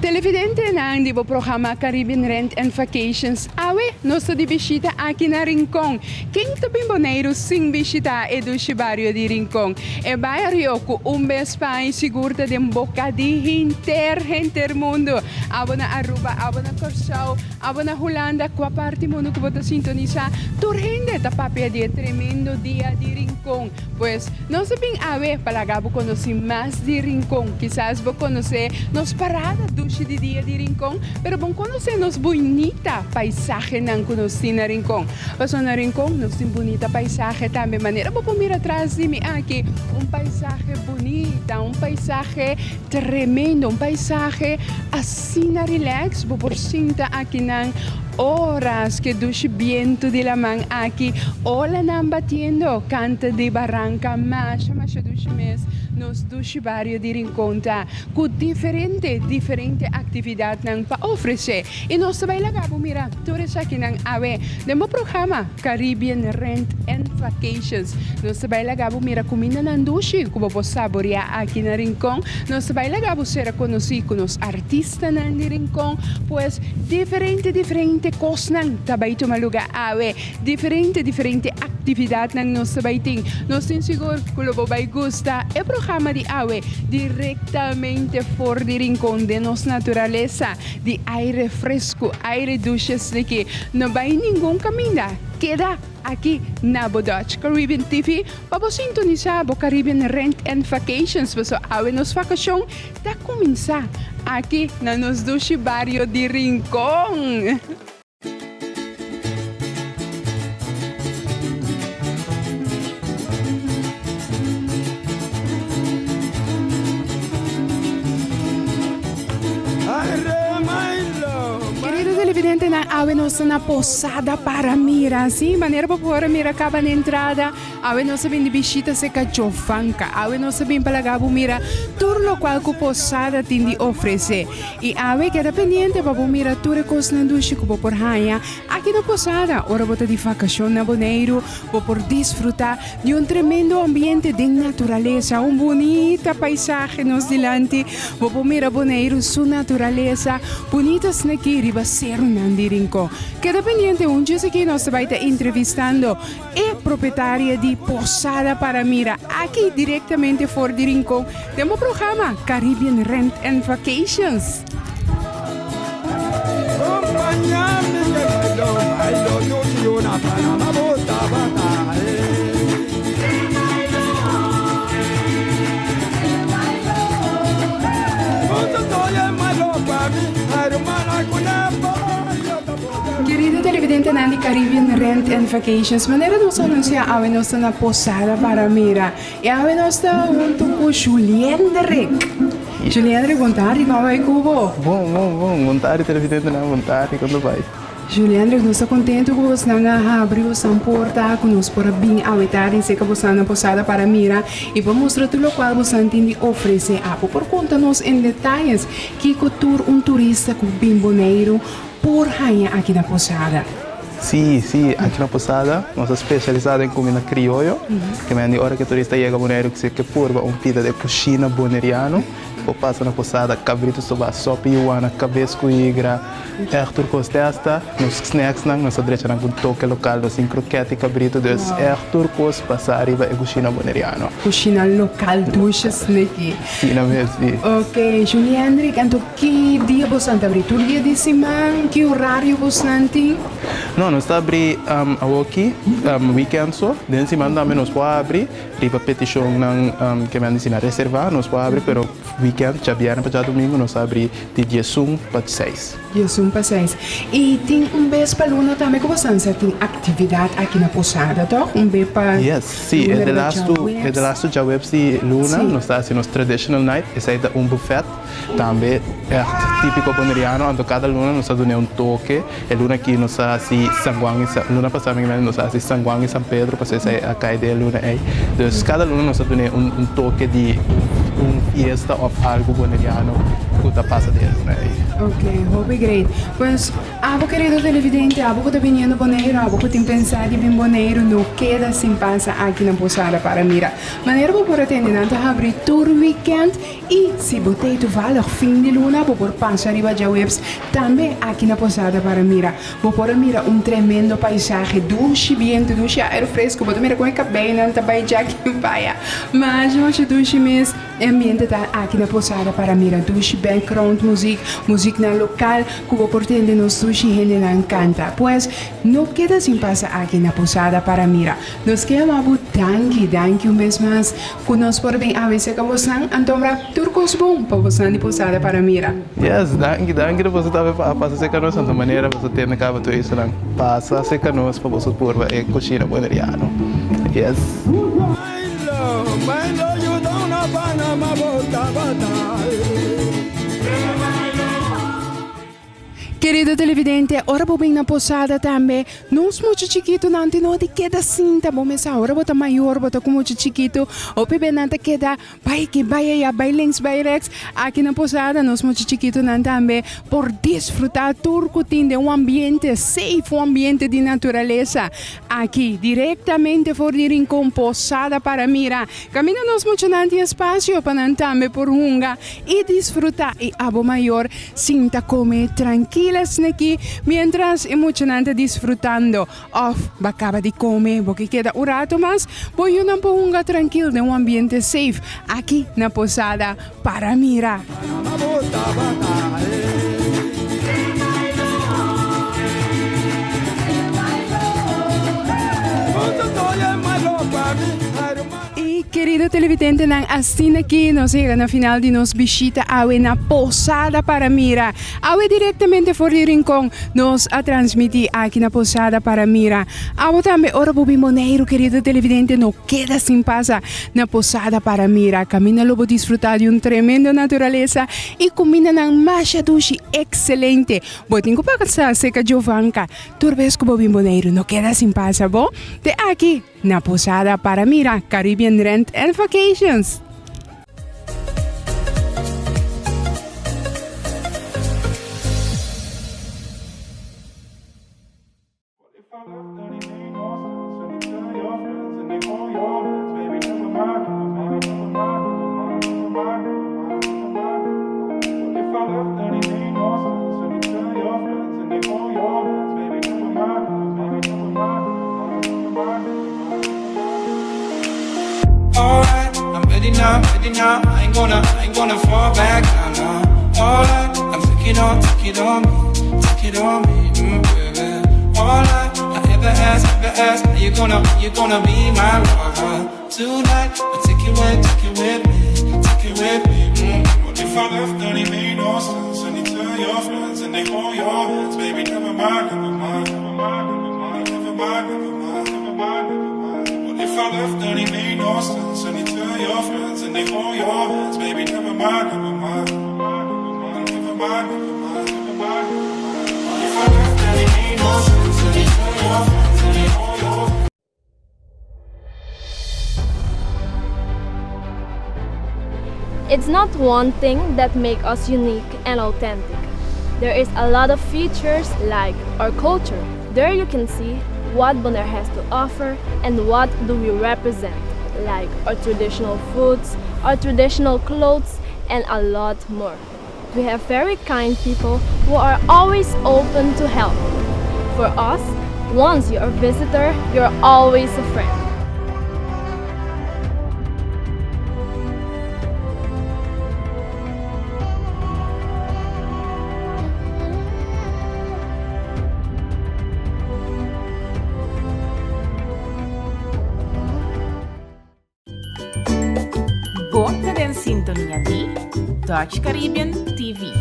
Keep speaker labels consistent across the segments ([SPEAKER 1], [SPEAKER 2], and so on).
[SPEAKER 1] Televidente ng di programa Caribbean Rent and Vacations. Awe, nosso de visita aqui na Rincon. Quem também boneiro sim visita é do Chibario de Rincon. É bairro com vez pai segura de boca de intermundo. Abo na Aruba, abo na Corsao, abo na Holanda, com a parte mundo que você sintoniza. Turhende da papel de tremendo dia de Rincon. Pues, não sabem awe, palagabo conhecer mais de Rincon. Quizás vou conhecer nos paradas do de dia de Rincon, pero bom conhecer nos bonita paisaje ng conhecer na Rincon. Paso na Rincon, nos tem bonita paisaje também. Maneira vou mirar atrás de mim aqui, paisaje bonita, paisaje tremendo, paisaje assim na relax, vou por sinta aqui ng horas que duche viento de la man aqui, ola nan batiendo, canta de barranca, masha duche mes, nos duche barrio de Rincon, com diferente atividade nang pa-oferecer. E nós vai lagabo, mira, turis aqui nang awe, demo programa Caribbean Rent and Vacations. Nós vai lagabo, mira, comida nang duche, como vos saborear aqui na Rincon. Nós vai lagabo ser conhecido com os artistas nang de Rincon, pues diferente coisas nang tabay tumaluga awe, diferente atividade nang nos tabay ting. Nós tem seguro que lo vai gusta. É programa de awe diretamente fora de Rincon, de nos natureza, de aire fresco, aire duches de que não vai nenhum caminho. Queda aqui na Dutch Caribbean TV para sintonizar o Caribbean Rent and Vacations. Para awe nos vacação da começar aqui na nos Dushi Barrio de Rincon. Evidente na awe nossa na posada para mira, assim, maneira para fora mira acaba na entrada, awe nossa vem de bichita se cachofanca, awe nossa vem para gabo mira, turno qual que posada tem de oferecer, e awe que é dependente para mira tudo coisa na duche que por raia, aqui na posada, ora bota de vacação na Bonaire, por desfrutar de tremendo ambiente de natureza, bonita paisagem nos delante, por mira Bonaire, sua natureza, bonitas naqui riba ser Nandi Rincon. Que dependiente um dia que nós vai estar entrevistando é proprietária de Posada para Mira, aqui diretamente fora de Rincon. Temos o programa Caribbean Rent and Vacations. Querido televidente Nandi Caribbean Rent and Vacations, maneira nós anunciar a nossa na Posada para Mira. E a nossa junto com Juliendrick. Juliendrick, vontade, como vai Cubo?
[SPEAKER 2] Bom, vontade televidente na vontade, quando vai.
[SPEAKER 1] Juliendrick, nós estamos contentes com você na abrir a porta, com nós por bem aumentar e seca você na Posada para Mira e para mostrar tudo o qual você tem de oferecer. Por conta-nos em detalhes que tour turista com bem boneiro por rainha aqui na Posada.
[SPEAKER 2] Sim, aqui na Posada, nós somos especializados em comida criollo, que é a hora que o turista chega a Bonaire, que se purva pida de coxina boneriano, ou passa na Posada, cabrito soba, sopa iuana, cabeça com igra, turcos testa, nos snacks, nossa direita com toque local, nos croquete e cabrito, dos turcos passa arriba e coxina boneriano.
[SPEAKER 1] Coxina local, duchas aqui.
[SPEAKER 2] Sim, na vez, sim.
[SPEAKER 1] Ok, Juliendrick, então que dia você abrir? Todo dia de semana, que horário você tem?
[SPEAKER 2] Não, nós abrimos aqui, weekend só, de semana também nós podemos abrir, riba petição que me ensina a reservar, nós podemos abrir, pero weekend, já viernes para domingo, nós abrimos de dia 1 para 6.
[SPEAKER 1] Dia 1 para 6. E tem vez para Luna também, que você tem atividade aqui na Posada, tá? Vez para...
[SPEAKER 2] Yes, sim, é de last já web de Luna, nós estamos fazendo traditional night, esse é buffet, também é típico boneriano, então cada Luna nós damos toque, e Luna aqui nós fazemos Sanguang, Luna passada nós fazemos Sanguang e São Pedro, para essa é a caída Luna aí. Então cada Luna nós damos toque de fiesta ou algo boneriano que passa de Luna aí.
[SPEAKER 1] Ok, hope great. Pues, abo querido televidente, abo que está viniendo Bonaire, abo que tem pensado em Bonaire, não queda sem passa aqui na Posada para Mira. Maneira vou por atender a abrir tour weekend e se botei toevallig fim de luna, vou por passar arriba de webs também aqui na Posada para Mira. Vou por mira tremendo paisaje, duche, viento, duche, air fresco, vou mira com a cabana, também já aqui em Paia. Mas hoje duche mesmo, ambiente tá aqui na Posada para Mira, duche, background, música na local, que vou por atender nos duche e gente não canta. Pues, não queda sem passar aqui na Posada para Mira. Nos queremos danke um vez mais, que nós por bem a vezes que você antombra turcos bom para você de Posada para Mira.
[SPEAKER 2] Yes, danke depois você passa ser canoas de maneira você tem na cava tudo isso não passa ser canoas para você pôr é coxina boneriano. Yes.
[SPEAKER 3] My love, you don't have Panama,
[SPEAKER 1] Querido televidente, ora vou bem na Posada também. Nós muito chiquito não tem nada que da cinta, bom mas ora bota maior, bota como muito chiquito, o bebê não que da vai que vai ya vai links vai rex. Aqui na Posada nós muito chiquito não também por desfrutar turco tem de ambiente safe, ambiente de natureza. Aqui diretamente for de Rincón Posada para Mira. Camina nós muito não tem espaço para não também por hunga e desfrutar e abo maior sinta come tranquilo aqui, mientras emocionante disfrutando of acaba de comer, porque queda um rato mais, voy una ponga tranquilo de um ambiente safe aqui na Posada para Mira. E querido televidente, nang assina aqui, nós chegamos na final de nos visita awe na Posada para Mira. Awe diretamente for de Rincón, nos a transmitir aqui na Posada para Mira. Awe também, ora bobi Bonaire, querido televidente, não queda sem passa na Posada para Mira. Camina lobo disfrutar de tremendo natureza e combina nang masha dushi excelente. Botinho para casa seca Giovanca. Turbes com bobi Bonaire, não queda sem passa, bom? De aqui na Posada para Mira, Caribbean Rent and Vacations.
[SPEAKER 3] Alright, I'm ready now. I ain't gonna fall back now. Alright, I'm take it on me, baby. Alright, I ever ask, are you gonna be my lover tonight? I'll take it with me. What if I left? Then it made no sense. And you tell your friends and they hold your hands, baby. Never mind. If I left, then it made no sense. And you tell your friends and they hold your hands, baby. Never mind. If I left, then it made no sense. And you tell your friends and they hold your hands.
[SPEAKER 4] It's not one thing that makes us unique and authentic. There is a lot of features like our culture. There you can see what Bonaire has to offer and what do we represent, like our traditional foods, our traditional clothes, and a lot more. We have very kind people who are always open to help. For us, once you're a visitor, you're always a friend.
[SPEAKER 5] Buon in sintonia di Dutch Caribbean TV.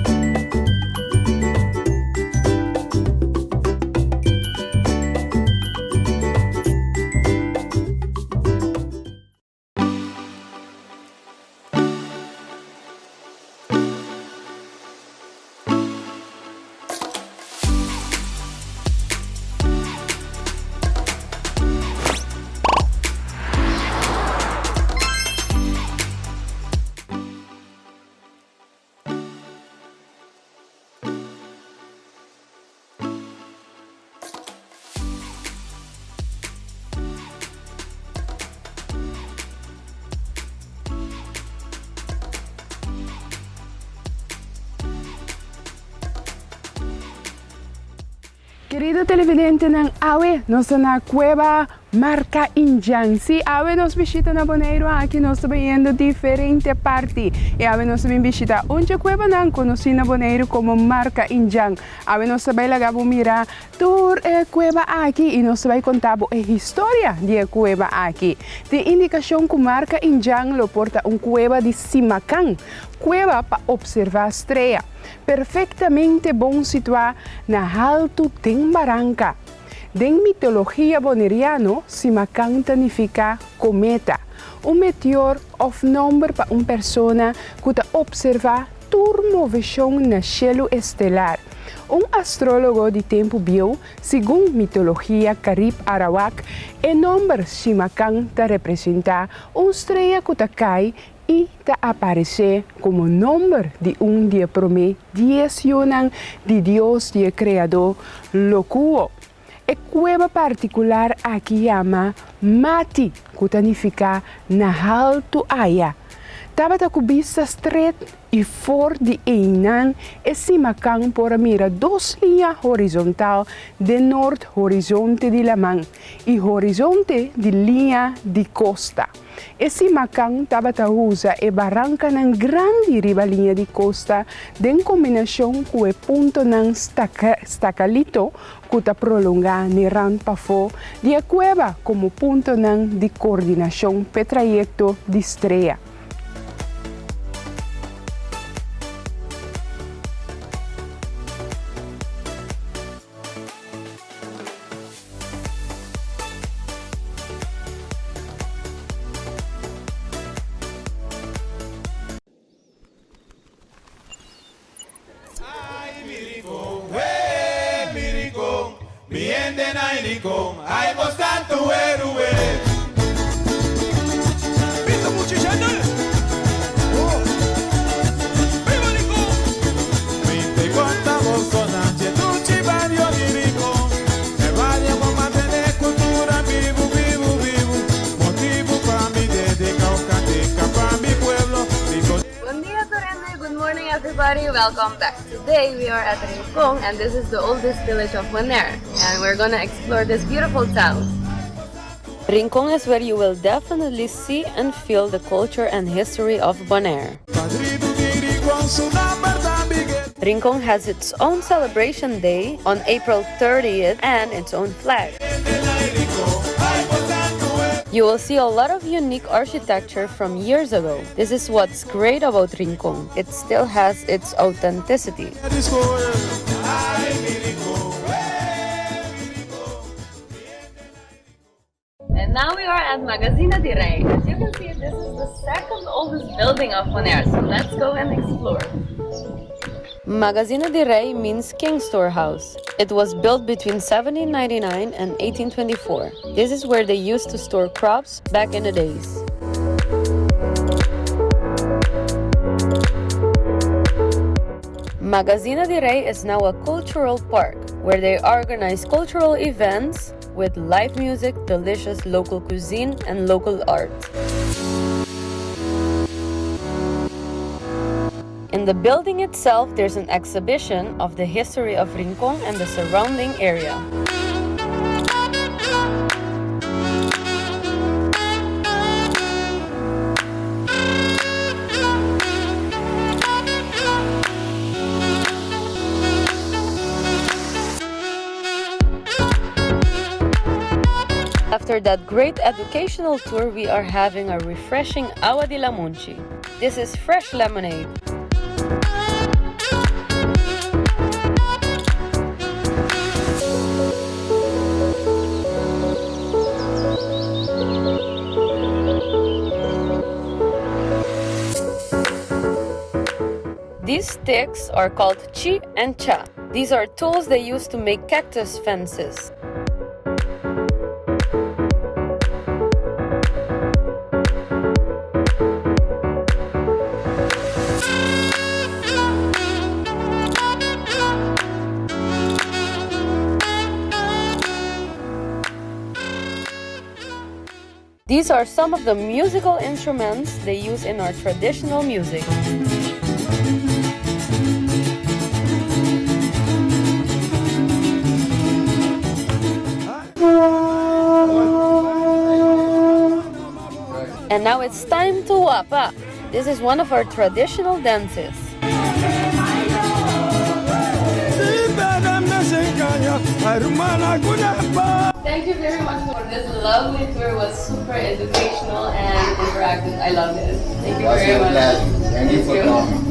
[SPEAKER 1] Querido televidente ng Awe, nós na cueva Marca Injang. Si Awe nos visita na Bonaire, aqui nós estamos vendo diferente parte. E Awe nos visita onde cueva não conheci na Bonaire como Marca Injang. Awe nos vai lá mira tour cueva aqui e nos vai contar a história de cueva aqui. De indicação que Marca Injang lo porta cueva de Simacan, cueva para observar estrela. Perfeitamente bom situar na alto tem barranca. Den mitologia boneriano, Simacan significa cometa, meteor of number para persona que observa turmovision na cielo estelar. Astrólogo de tempo bio, segundo mitologia Carib Arawak, o número Simacan representa estrela que cai e aparece como número de dia prometido de Deus de Criador locuo. E cueva particular aqui chama Mati, que significa na alto aya. Tabata kubista stret e for de einan e Simacan por mira dos linhas horizontal de norte horizonte de Lamang e horizonte de linha de costa. E Simacan tabata usa e barranca ng grande riba linha de costa den combinação com o ponto ng stacalito que ta prolonga ni rampa fo de a cueva como ponto ng de coordinação pe trayecto de estrella.
[SPEAKER 3] Ai tanto héroe. Visto muchachada. Viva Nicón. 24 sonantes do Chibario de Nicón. Me vaya por mantener cultura vivo. Motivo para mi dedicar canteca para mi pueblo.
[SPEAKER 6] Buen día, Torrente. Good morning, everybody. Welcome back. Today we are at Rincon, and this is the oldest village of Bonaire, and we're gonna explore this beautiful town.
[SPEAKER 7] Rincon is where you will definitely see and feel the culture and history of Bonaire. Rincon has its own celebration day on April 30th and its own flag. You will see a lot of unique architecture from years ago. This is what's great about Rincon. It still has its authenticity.
[SPEAKER 6] And now we are at Magazine de Rey. As you can see, this is the second oldest building of Bonaire, so let's go and explore.
[SPEAKER 7] Magazine de Rey means King Storehouse. It was built between 1799 and 1824. This is where they used to store crops back in the days. Magazine de Rey is now a cultural park where they organize cultural events with live music, delicious local cuisine, and local art. In the building itself, there's an exhibition of the history of Rincon and the surrounding area. After that great educational tour, we are having a refreshing Agua de la Munchi. This is fresh lemonade. These sticks are called chi and cha. These are tools they use to make cactus fences. These are some of the musical instruments they use in our traditional music. And now it's time to wapa. This is one of our traditional dances.
[SPEAKER 6] Thank you very much for this lovely tour. It was super educational and interactive. I loved it. Thank you very much.
[SPEAKER 8] Thank you for coming.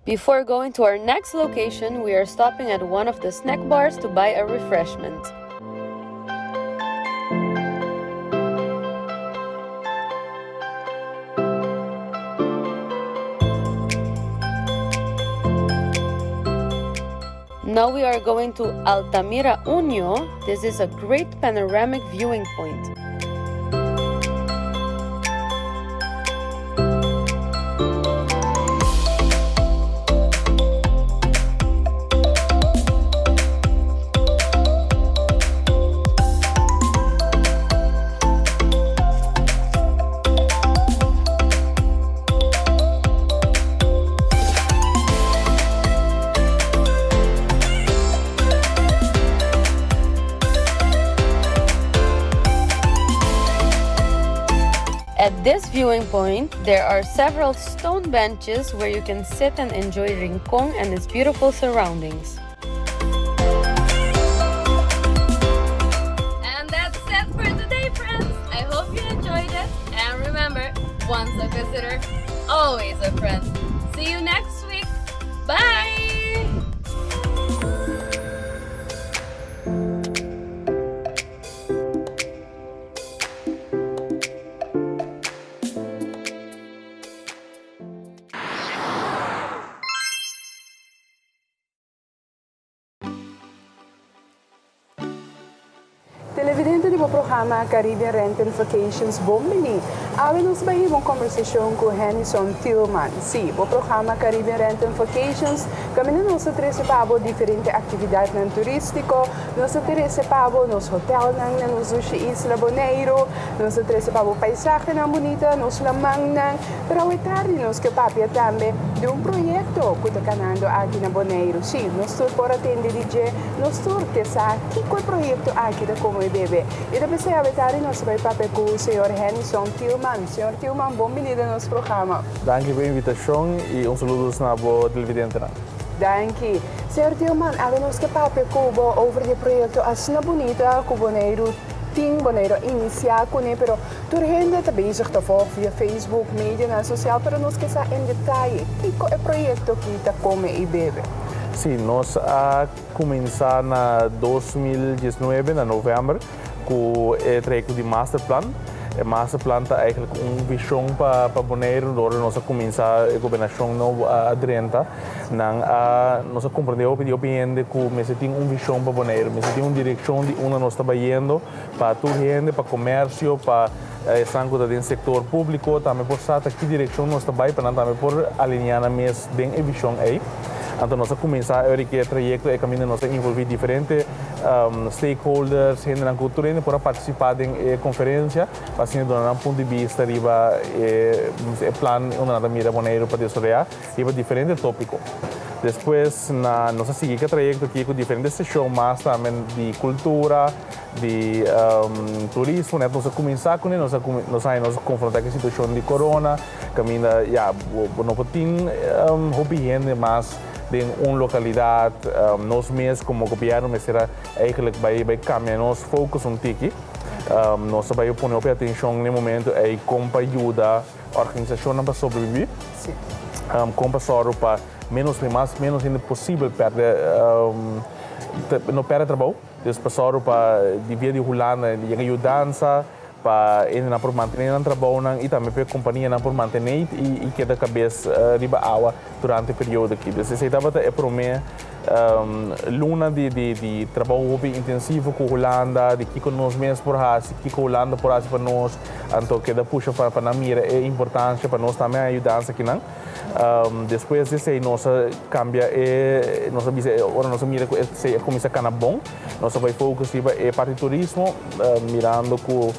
[SPEAKER 7] Before going to our next location, we are stopping at one of the snack bars to buy a refreshment. Now we are going to Altamira Unio. This is a great panoramic viewing point. At this viewing point, there are several stone benches where you can sit and enjoy Rincon and its beautiful surroundings.
[SPEAKER 6] And that's it for today, friends. I hope you enjoyed it. And remember, once a visitor, always a friend. See you next week. Bye!
[SPEAKER 1] Televidente do programa Caribbean Rent and Vacations Bombini. Awe nos ba uma conversação com Henison Tillman. Sim, o programa Caribbean Rent and Vacations caminha nos trece pabo diferente atividade nan turístico, nos trece pabo nos hotel nan nos Isla Bonaire, nos trece pabo paisaje nan bonita, nos lamang nan, pero tarde nos que papia também de projeto que está canando aqui na Bonaire. Sim, nos tur por atender DJ, nos tur que sa que qual projeto aqui da como bebê. E depois se avetari nos vai papel com o senhor Henison Tillman. Senhor Tillman, bem-vindo ao nosso programa.
[SPEAKER 2] Danke pela invitação e saludos na boa televidente.
[SPEAKER 1] Danke. Senhor Tillman, nós que papel cubo over de projeto Asna Bonita, que Bonaire Bonaire iniciar com ele, pero toda gente está bezig te volgen via Facebook, media en social, pero nós que sa em detalhe, que é o projeto que está como e bebe.
[SPEAKER 2] Sim, nós a começar na 2019, na novembro, com o trajecto de Masterplan. O Masterplan está eigenlijk visão para Bonaire, onde nós começar a governação aderente. Nós compreendemos que nós temos visão para Bonaire, nós temos direção de onde nós estamos indo, para toda gente, para comércio, para sangue do setor público, também por saber que direção nós estamos indo, para também por alinhar a visão aí. Então, nós começamos a ver que o trajeto é caminho nós envolver diferentes stakeholders, gente na cultura, para participar da conferência, para assim dar um ponto de vista riba plano onde nós mira Bonaire para desarrollar riba diferentes tópicos. Depois, nós seguimos o trajeto aqui com diferentes sessões, mas também de cultura, de turismo, nós começamos com nós confrontar com a situação de corona, caminho não podemos hobby gente, mas de uma localidade, nós mesmos como governo, mas será eigenlijk vai caminhar nosso foco tiki. Nós vamos pôr atenção no momento é como para ajudar a organização para sobreviver, como para menos ainda possível perder no perder trabalho, depois para dividir de Holanda e ajudança para ainda por manter o trabalho e também para a companhia por manter e que da cabeça riba água durante o período aqui. Então, essa é para mim luna de trabalho intensivo com a Holanda, de que nós mesmos por nós, que a Holanda por nós para nós, então que da puxa para na mira é importante para nós também ajudar aqui não. Depois desse aí nós cambia nós mira se começa a cana bom, nós vai focus é parte do turismo, mirando com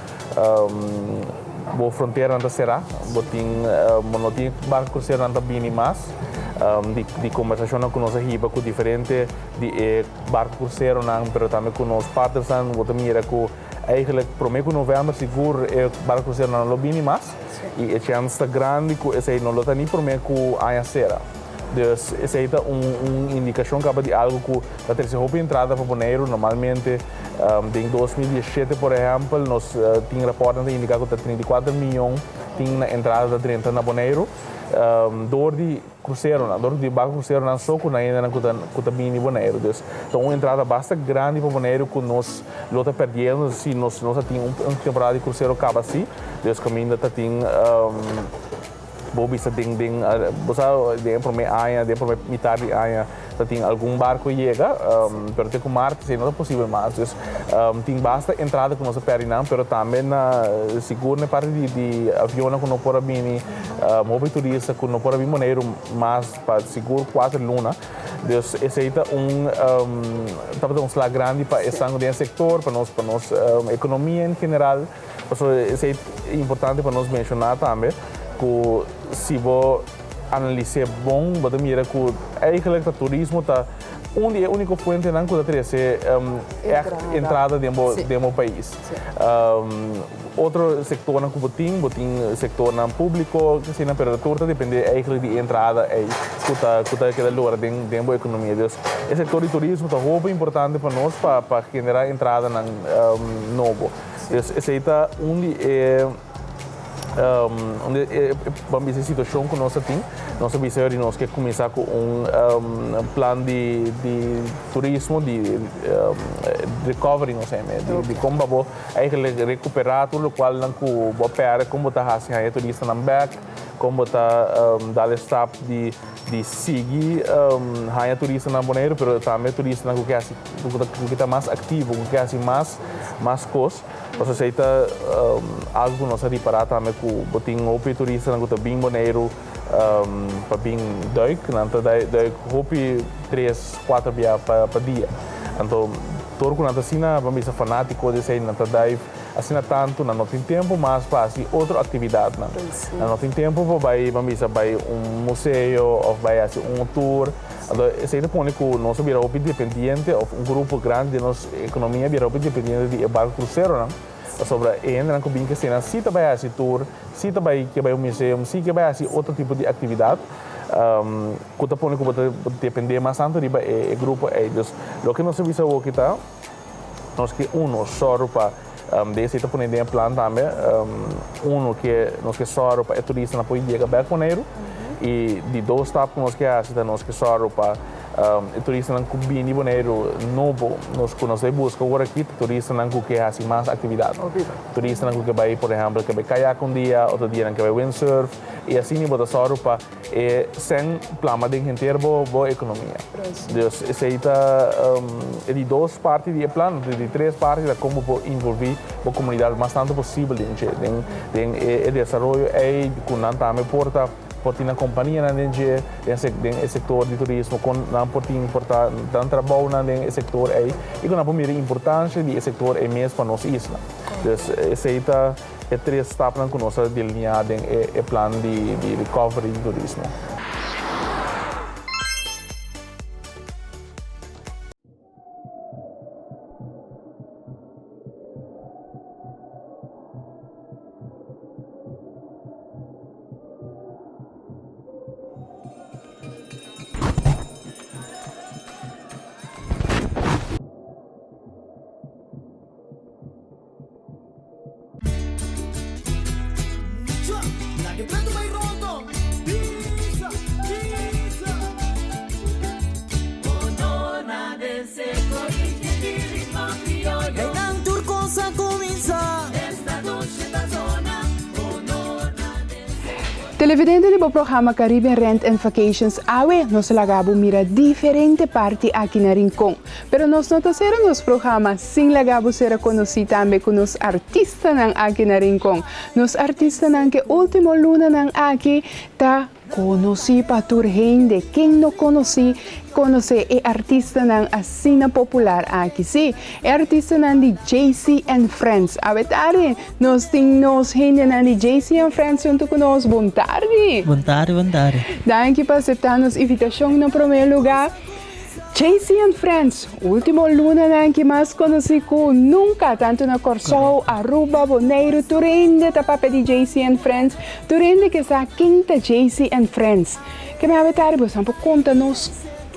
[SPEAKER 2] boa fronteira não será, botim barco será não bem mais. De conversação com nossa riba com diferente de barco cruzeiro não, pero também com os partners não, vou mira com
[SPEAKER 8] eigenlijk prometo novembro seguro barco cruzeiro não lobini mais e a chance está grande que esse não lota nem prometo a cera. Dus essa é uma indicação de algo que a terceira entrada para Bonaire normalmente em 2017 por exemplo nós tínhamos rapporten que indicava que 34 milhões tinha na entrada de 30 na Bonaire door die cruzeiro door die barco cruzeiro não só que ainda não que bem em Bonaire dus então uma entrada bastante grande para Bonaire que nós lota perdendo se nós tínhamos temporada de cruzeiro acaba assim dus caminho está tem Bobby sa ding bosa de prome aia de prome mitad aia tem algum barco chega pero tem com mar se não é possível mais tem basta entrada com nossa perinam pero também seguro na parte de avião que não pode vir móvel turista que não pode vir Bonaire mas para seguro 4 luna dus esse é tá slag grande para esse setor para nós economia em geral então esse é importante para nós mencionar também que se você analisar bom, você mira que eigenlijk o turismo está a única fonte não que ter é entrada do país. Outro setor não que tem setor não público, que se não perde tudo depende eigenlijk de entrada é que tá aquele lugar dentro da economia. Então, esse setor de turismo está muito importante para nós para generar entrada novo. Esse está onde vamos ver a situação que nós temos, nós precisamos de nós que começar com plano de turismo, de recovery, não sei, de como vamos recuperar tudo o qual não vamos perder, como está fazendo a turista na back, como está dando stop de seguir a turista na Bonaire, mas também turista que está mais ativo, que é mais coisa. Ou seja, algo que nós reparar também que tem outros turistas que estão bem Bonaire para bem duik, então duik hopi 3-4 dias para dia. Então, todo que nós assina, vamos ser fanático de ser, então assina tanto, não tem tempo, mas faz outra atividade. Não tem tempo vamos vai museu ou vai tour. Então, esse é o ponto que nós viramos dependente, grupo grande de nossa economia viramos dependente de barco cruzeiro, não? Sobre ainda não que cena, se vai fazer tour, se vai que vai museu, se que vai fazer outro tipo de atividade, que tá ponto que depender mais tanto de grupo é dus. Lo que nós visa o que tá, nós que só para desse tipo de plano também, que nós que só para turista na pode chegar bem Bonaire e de dois etapas nós que só para turista não combina em Bonaire novo nós busca agora aqui turista não que faz mais atividade turista não que vai por exemplo que vai caiaque dia outro dia não que vai windsurf e assim nível só para sem plano de inteiro boa economia dus esse é de duas partes de plano de três partes de como envolver a comunidade mais tanto possível em desenvolvimento é que não também porta porque na companhia no setor de turismo não pode importar tanto trabalho no setor e que não pode medir a importância do setor mesmo para nossa isla. Então, esse é três etapas que nós delineamos no plano de recovery do turismo.
[SPEAKER 1] Televidente do programa Caribbean Rent and Vacations, nós lagabo mira diferente parte aqui na Rincón. Pero nós não teremos nos programa sem lagabo ser conhecido também com os artistas aqui na Rincón. Nos artistas que último luna aqui tá conheci para tur gente, quem não conhece é artista assim popular aqui, sim, é artista de JC and Friends. A verdade, nós temos gente de JC and Friends junto conosco. Boa tarde.
[SPEAKER 9] Boa tarde, boa tarde.
[SPEAKER 1] Danke por aceitar nossa invitação no primeiro lugar. JC and Friends, último luna na que mais conhecido nunca, tanto na Corsol, Aruba, Bonaire, Turende, da papa de JC and Friends, Turende que está quinta JC and Friends. Que me abetar, por exemplo, conta-nos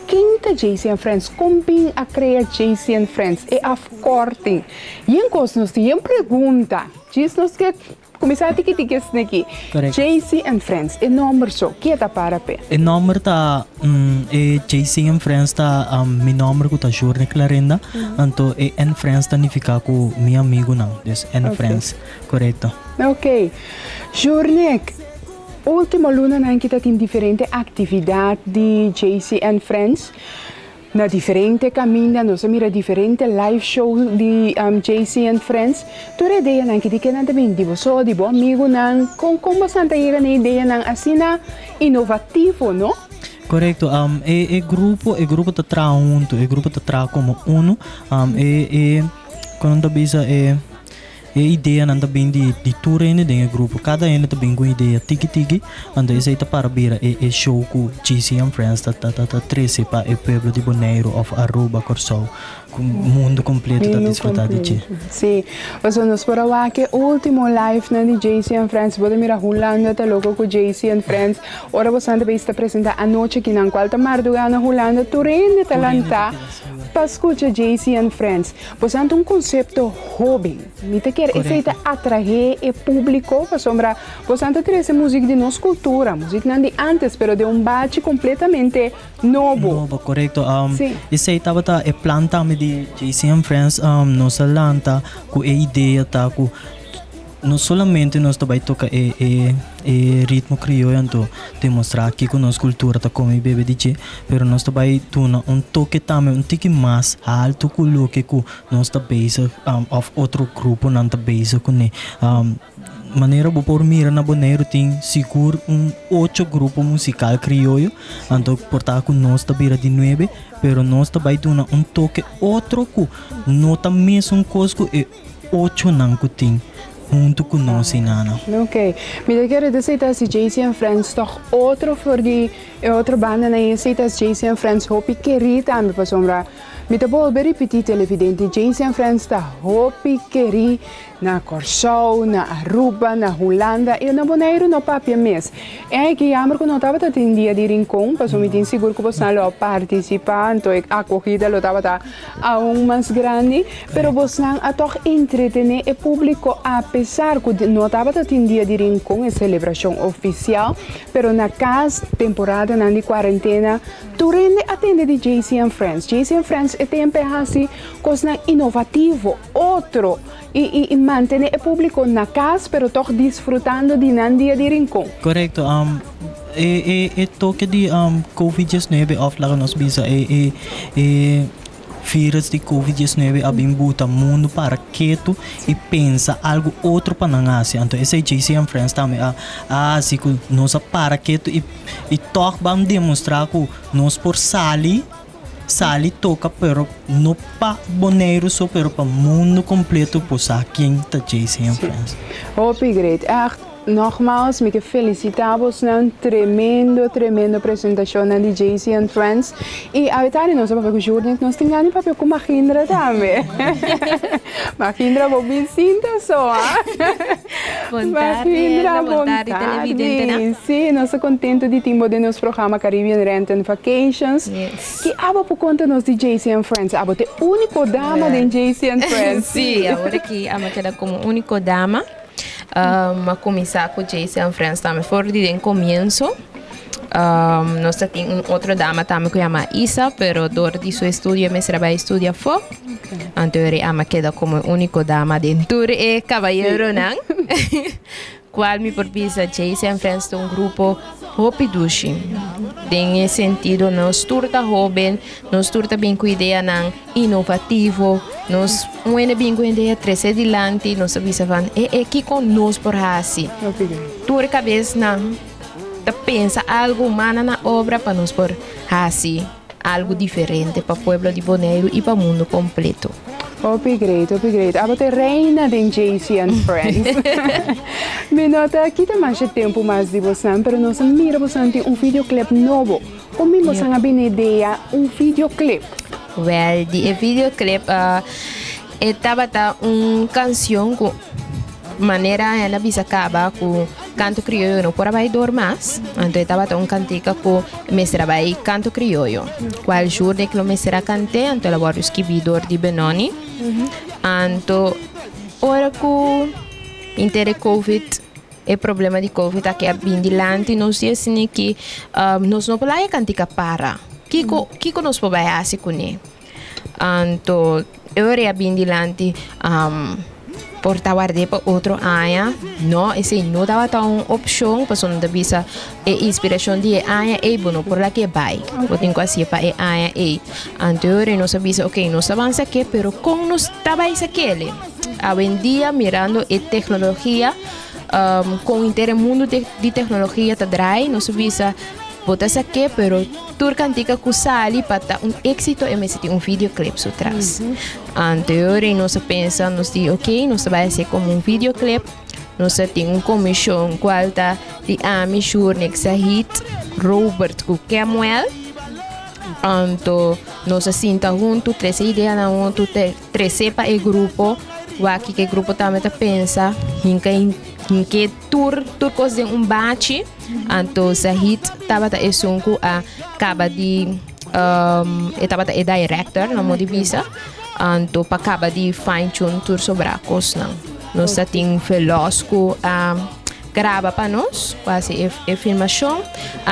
[SPEAKER 1] quinta JC and Friends, como a criar JC and Friends, e afkorting. E em coisa, nós temos pergunta, diz-nos que começar a tiquiticas aqui. JC and Friends, e número só, que é para pé?
[SPEAKER 9] O número tá, JC and Friends tá, meu número que tá Jorne Clarenda, então and Friends tá significa com meu amigo não, dus and Friends, correto.
[SPEAKER 1] Ok, Jorne, última luna na que tem diferente atividade de JC and Friends. Na diferente caminho, nós mira diferente live show de JC and Friends. Tu a ideia na que di que na também de você, de bom amigo na com como santa chega na ideia na assim na inovativo, não?
[SPEAKER 9] Correto, o grupo tá tra junto, o grupo tá tra como uno, quando bisa a ideia não também de tudo ainda dentro do grupo, cada ano também com ideia tiki então esse tá para vir é show com JC and Friends tá 13 para o povo de Bonaire of Aruba Corsol com o mundo completo tá desfrutar de ti.
[SPEAKER 1] Sim, mas nós por lá que último live na de JC and Friends, pode mirar Holanda tá louco com JC and Friends, ora você também está apresentar a noite que na qual tá Mardugana Holanda tudo ainda talanta para escutar JC and Friends. Você tem um conceito hobby, me te quer esse atrair o público para sombra. Você tem trazer música de nossa cultura, música não de antes, pero de bate completamente novo.
[SPEAKER 9] Novo, correto. Esse aí tava tá planta de JC and Friends, nossa lanta com a ideia tá com não somente nós também toca ritmo crioulo, então demonstrar aqui com nossa cultura tá como bebê DJ, pero nós também tuna toque também tique mais alto com o que nós tá base of outro grupo não tá base com maneira por mira na Bonaire tem seguro 8 grupo musical crioulo, então portar com nós tá vira de 9, pero nós também tuna toque outro com nota mesmo coisa e 8 não tem junto com nós, Nana.
[SPEAKER 1] Ok. Me quero dizer que JC and Friends toch outro for die outra banda na esse que JC and Friends hopi queria também para sombra. Me te vou repetir televidente JC and Friends tá hopi queria na Corsol, na Aruba, na Holanda e na Bonaire no papel mês. É que amor que não estava tendo dia de rincão, para me ter seguro que você não participar, então a corrida lo estava aún mais grande, pero você não a toch entretener o público apesar que não estava tendo dia de rincão, é celebração oficial, pero na casa temporada na de quarentena, tu rende atende de JC and Friends. JC and Friends é tempo assim, coisa inovativo, outro e manter o público na casa, pero toch desfrutando de um dia de rincão.
[SPEAKER 9] Correto. Toque de COVID-19 aflagen nos bisa vírus de COVID-19 abimbuta mundo para quieto e pensa algo outro para não assim. Então esse JC and Friends também assim que nós para quieto e toque vamos demonstrar que nós por sali toca pero no pa Bonaire só pero para mundo completo por quem tá JC and Friends.
[SPEAKER 1] Hope great. Nogmaals, me felicitamos na tremendo apresentação na JC and Friends. E a verdade nós vamos ver que nós temos papel com Mahindra também. Mahindra, vou me sinta só. Mahindra, boa tarde. Sim, nós estamos contentes de ter de nosso programa Caribbean Rent and Vacations. Que aba por conta nós de JC and Friends. Aba te único dama de JC and Friends.
[SPEAKER 10] Sim, agora que aba queda como único dama. A começar com JC and Friends também foi de começo. Nós temos outra dama também que chama Isa, pero dor de seu estudo me trabalha estudia fora. Então ela queda como única dama dentro e cavalheiro não. Qual me propisa JC and Friends de grupo Hopi Dushi. Tem sentido nós turta jovem, nós turta bem com ideia não inovativo, nós muene bem com ideia três adiante, nós avisa van que conosco por assim. Turta cabeça não pensa algo humano na obra para nós por assim, algo diferente para o povo de Bonaire e para o mundo completo.
[SPEAKER 1] Hopi great. Aba te reina de JC and Friends. Me nota, kita mais tempo mais de você, pero nós mira você um videoclip novo. Como você tem a ideia videoclip?
[SPEAKER 10] Well, die videoclip estava canção com maneira ela bisa acaba com canto criollo no por vai dormas. Então estava cantica com mestra vai canto criollo. Qual journée que lo mestra cante, então ela vai escrever de Benoni. Então ora com inter Covid e problema di Covid aqui a bindilante nós dias assim que nós não podemos cantica para. Kiko nos pobayasi kuni. Anto eu bindilante portawar de pa outro aya, no, esse não dava tão opção, para não bisa e inspiração de aya e bono por lá que vai. Eu tenho quase para e aya e. Anto eu não sabia, ok, nós avança aqui, pero com nós tava isso aquele. Hoje em dia mirando a tecnologia, com o inteiro mundo de tecnologia tá drai, nós sabia botas aqui, pero tur cantica kusali para éxito e mesmo um videoclip so traz. Anterior nós pensa, nós diz, ok, nós vai ser como videoclip, nós tem comissão qual tá de Ami Shurnik Sahit, Robert Kukemuel. Então nós sinta junto, três ideias na junto, três para o grupo, o aqui que grupo também tá pensa, em que tur coisa de bate. Então Sahit estava a esunku a acaba de estava a director na modibisa. Então para acaba de fine tune tur sobre a coisa nós tem felosco a grava para nós quase a filmação.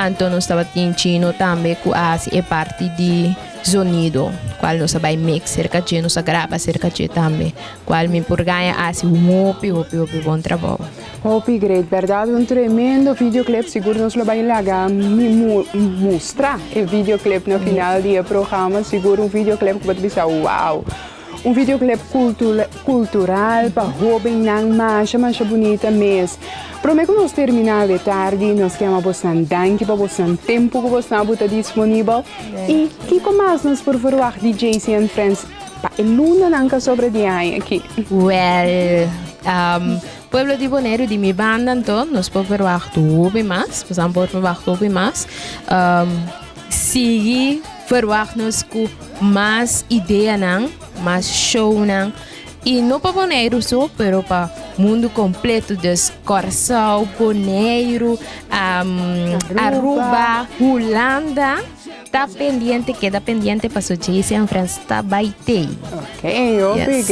[SPEAKER 10] Então nós estava em chino também com a parte de sonido qual nós vai mix cerca de nós grava cerca de também qual me por ganhar assim hopi bom trabalho.
[SPEAKER 1] Hopi great, verdade, um tremendo videoclip, seguro nos lo vai lá mostrar o videoclip no final do programa, seguro videoclip que vai pensar, uau, videoclip cultural para jovem nang mais bonita mesmo. Prometo que nós terminar de tarde, nós queremos bastante danke para bastante tempo que você está disponível. E que mais nós por favor de JC and Friends para a luna nanca sobre de aí aqui?
[SPEAKER 10] Well, Pueblo de Bonaire de minha banda, então, nós podemos ver tudo mais, seguir verwacht com mais ideia, mais show, e não para Bonaire só, pero para mundo completo, des Corsau, Bonaire, Aruba, Holanda. Queda pendiente para o JC and Friends baitei.
[SPEAKER 1] Ok, hopi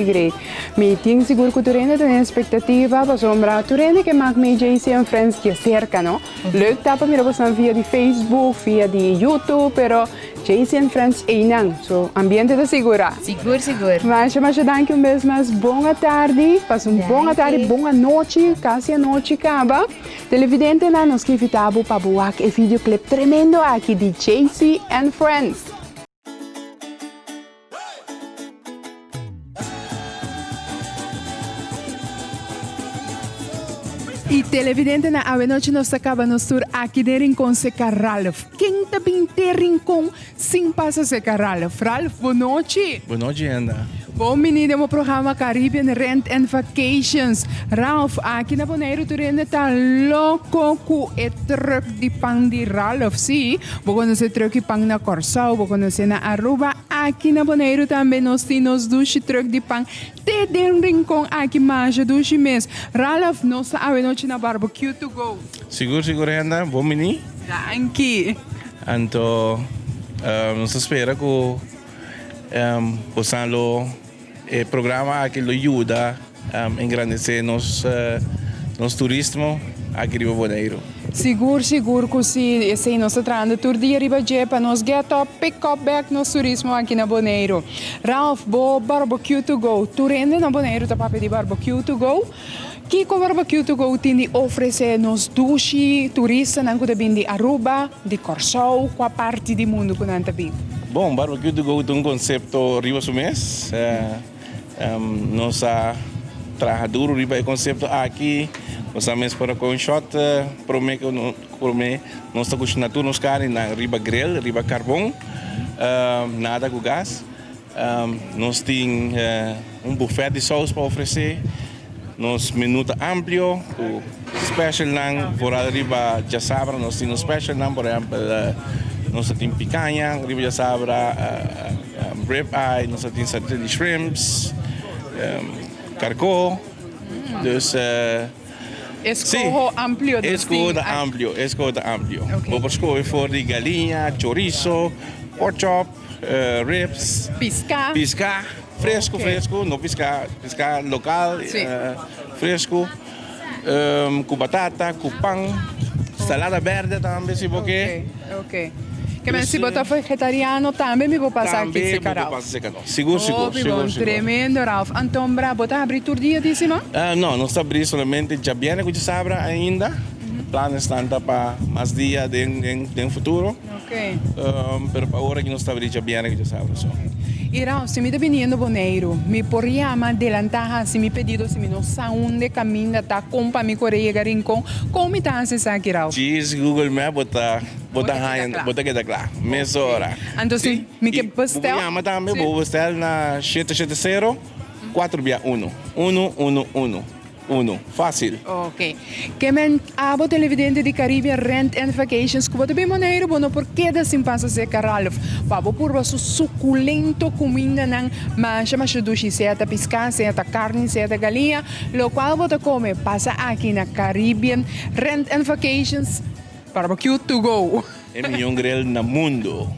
[SPEAKER 1] great. Me tenho seguro que tu tem expectativa para sombra. Tu que mag me JC and Friends de cerca, não? Leuk tapa mira você via de Facebook, via de YouTube, pero JC and Friends não. So ambiente de segura.
[SPEAKER 10] Seguro.
[SPEAKER 1] Mas danke vez mais boa tarde, passa boa tarde, boa noite, quase a noite acaba. Televidente na nos que vitabo para boa e videoclip tremendo aqui de JC and Friends. E televidente na ave noite nós acaba nos tour aqui de Rincon Seca Ralph. Quem também tem Rincon sim passa Seca Ralph. Ralph, boa noite.
[SPEAKER 11] Boa noite, Ana.
[SPEAKER 1] Bom menino, mo programa Caribbean Rent and Vacations. Ralph, aqui na Bonaire tu tá louco com o truck de pang de Ralph, sim? Vou conhecer truck de pang na Corsau, vou conhecer na Aruba. Aqui na Bonaire também nós temos duas truck de pang. Te den Rincon aqui mais duas meses. Ralph, nós a noite na barbecue to go.
[SPEAKER 11] Seguro, Ana. Bom menino.
[SPEAKER 1] Danke.
[SPEAKER 11] Então, nós espera que possam o programa que ajuda a engrandecer nosso turismo aqui no Bonaire.
[SPEAKER 1] Seguro que se nós estamos tour de arriba para nós get up, pick up back nosso turismo aqui na Bonaire. Ralph, bo barbecue to go. Tu rende na Bonaire tá para de barbecue to go. Que com barbecue to go tem de oferecer nos dushi turistas não que de Aruba, de Corsau, qual parte do mundo que não tem.
[SPEAKER 11] Bom, barbecue to go tem conceito riba mês. Nós trabalhamos duro riba o conceito aqui. Nós também para com shot promete nós está cozinhando tudo nos carnes na riba grill, riba carvão, nada com gás. Nós temos buffet de saus para oferecer. Nós minuto amplo, com special lang, por arriba já sabra, nós temos special lang, por exemplo, nós temos picanha, arriba já sabra, rib eye, nós temos satay de shrimps, carcó, dus...
[SPEAKER 1] Escojo amplio.
[SPEAKER 11] Escojo amplio. Okay. Vou escolher for de galinha, chorizo, pork chop, ribs, pisca, fresco, no pisca local, fresco, com batata, com pão, salada verde também, se você.
[SPEAKER 1] Ok. Que men se botar vegetariano também me vou passar aqui esse canal.
[SPEAKER 11] Seguro.
[SPEAKER 1] Tremendo, Ralph. Então, bravo, tá abrir todo dia, dizima?
[SPEAKER 11] Não, não está abrindo somente já viene com a sabra ainda. Planos estão para mais dias no futuro.
[SPEAKER 1] Ok.
[SPEAKER 11] Pero para agora que não está abrindo já viene com a sabra.
[SPEAKER 1] E Ralph, se me está vindo boneiro, me podia adelantar se me pedido se me não saúde caminho tá com para me correr rincão, como está acessar aqui, Ralph?
[SPEAKER 11] Diz Google Maps bota que tá claro, meia hora.
[SPEAKER 1] Então, sim, me que postel?
[SPEAKER 11] Vou também, vou postel na 770 461 fácil.
[SPEAKER 1] Ok. Que men abo televidente de Caribbean Rent and Vacations, que bote bem maneiro, bono porque da sim passa ser Ralph. Pabo purba su suculento comida nang mancha sushi, certa pesca, certa carne, certa galinha, lo qual bote come passa aqui na Caribbean Rent and Vacations Barbecue to go.
[SPEAKER 11] É melhor grill no mundo.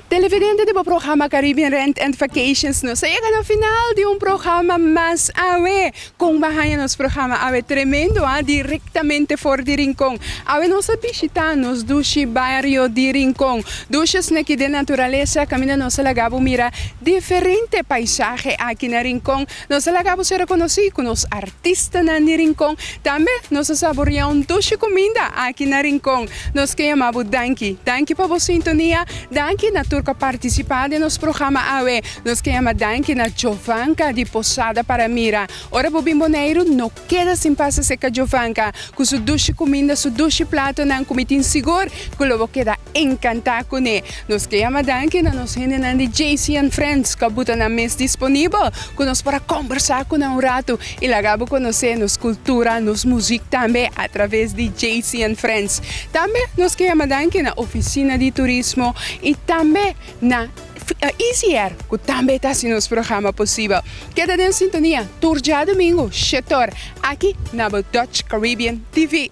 [SPEAKER 1] Televidente do programa Caribbean Rent and Vacations, nós chegamos no final de programa mais awe. Com bahia nos programa awe tremendo, diretamente fora de Rincón. Awe nossa visita nos duche barrio de Rincón. Duches aqui de natureza, caminha nossa lagabo mira diferente paisaje aqui na Rincón. Nossa lagabo se reconhece com os artistas na Rincón. Também nós saboreamos duche comida aqui na Rincón. Nós que chamamos Danki. Danki para a sintonia, Danki na turca participar de nosso programa AWE. Nós queremos danke na Jovanka de Posada para Mira. Ora, Bobim Boneiro, não queda sem passar seca Jovanka. Com su duche comida, su duche prato, não comitim seguro, que eu vou quedar encantado com ele. Nós queremos danke na nossa gente de JC and Friends, que botam na mesa disponível, com nós para conversar com um rato e lagabo conhecer nos cultura, nos música também, através de JC and Friends. Também nós queremos danke na oficina de turismo e também na Easy Air, que também está sendo um programa possível. Queda em sintonia, Tour já domingo, Chetor, aqui na Dutch Caribbean TV.